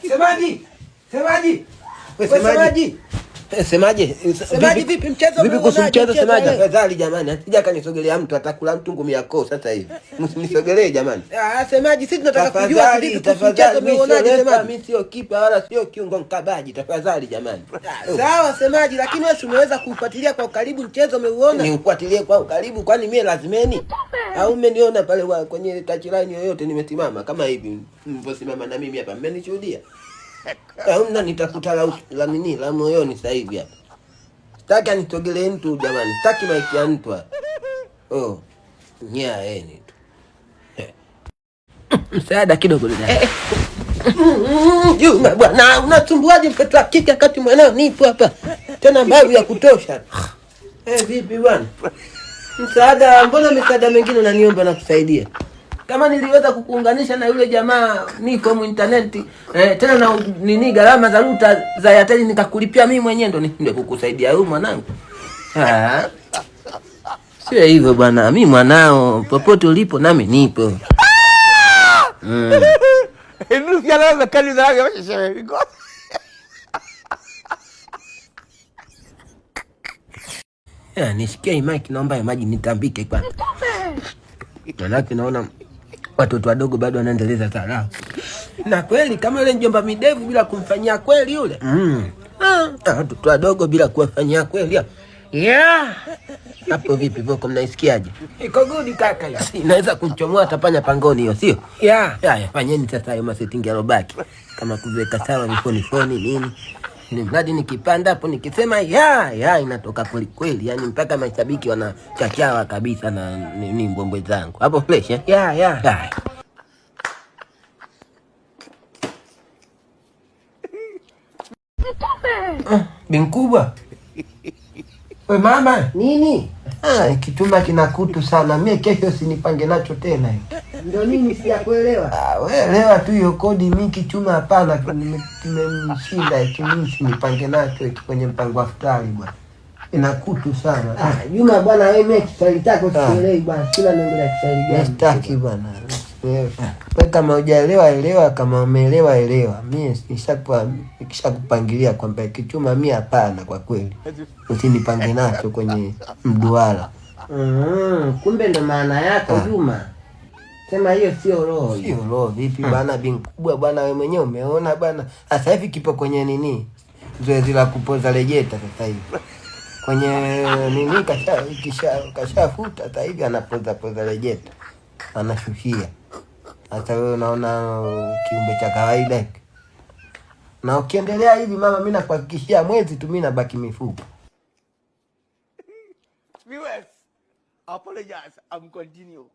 Semaji. Semaji. Semaji. Semaje? Semaji vipi mchezo? Vipi kuhusu mchezo Semaji? Tafadhali jamani, asija kanisogelea mtu atakula mtu ngumi yako sasa hivi. Msinisogelee jamani. Semaji sisi tunataka kujua vipi kuhusu mchezo umeonaje Semaji? Mimi sio kipa wala sio kiungo mkabaji, tafadhali jamani. Sawa Semaji, lakini wewe umeweza kufuatilia kwa ukaribu mchezo umeuona? Ni ufuatilie kwa ukaribu kwani mimi lazimeni? Au umeniona pale kwenye touchline yoyote nimesimama kama hivi mliposimama na mimi hapa mmenishuhudia? Hamna nitafuta la nini la moyoni sasa hivi hapa. Sitaki anitogelee mtu jamani. Sitaki maiki ya mtu hapa. Oh. Ni tu. Msaada kidogo dada. Juma bwana unasumbuaje mtoto akiki wakati mwanao nipo hapa. Tena mbavu ya kutosha. Vipi bwana? Msaada, mbona misaada mingine unaniomba na kusaidia? Kama niliweza kukuunganisha na yule jamaa niko mu internet tena na nini gharama za ruta za Airtel nikakulipia mimi mwenyewe ndo ndio kukusaidia wewe mwanangu. Sio hivyo bwana, mimi mwanao popote ulipo nami nipo. Ndio kana kali za wewe. Nisikie mic naomba maji nitambike kwanza. Manake naona watoto wadogo bado wanaendeleza taarabu. Na kweli kama yule mjomba midevu bila kumfanyia kweli yule. Watoto wadogo bila kuwafanyia kweli. Hapo vipi voko mnaisikiaje? Iko good kaka hiyo. Inaweza kumchomoa atapanya pangoni hiyo, sio? Fanyeni sasa hayo masetting yarobaki. Kama kuweka sawa mifoni nini. Ni mradi nikipanda hapo nikisema inatoka kweli kweli, yani mpaka mashabiki wanachachawa kabisa na ni mbwembwe zangu. Hapo fresh Binkubwa. We mama, nini? Kituma kinakutu sana. Mimi kesho sinipange nacho tena hiyo. Ndio nini sijakuelewa? Wewe elewa tu hiyo kodi, mimi kichuma hapana, nimemshinda mimi sinipange nacho kwenye mpango wa futari bwana. Inakutu sana. Juma bwana wewe mimi Kiswahili chako sielewi bwana. Sina neno la Kiswahili gani? Sitaki bwana. Wewe kama hujaelewa elewa, kama umeelewa elewa. Mimi nikishakupangilia kwamba kichuma mimi hapana kwa kweli. Usinipange nacho kwenye mduara. Kumbe ndo maana yako Juma. Sema hiyo sio roho. Sio roho vipi bwana Binkubwa bwana wewe mwenyewe umeona bwana. Sasa hivi kipo kwenye nini? Zoezi la kupoza lejeta sasa hivi. Kwenye nini kashafuta sasa hivi anapoza lejeta. Anashushia. Hata wewe unaona kiumbe cha kawaida. Na ukiendelea hivi mama mimi nakuhakikishia mwezi tu mimi nabaki mifupa. Viewers, apologize, I'm continue.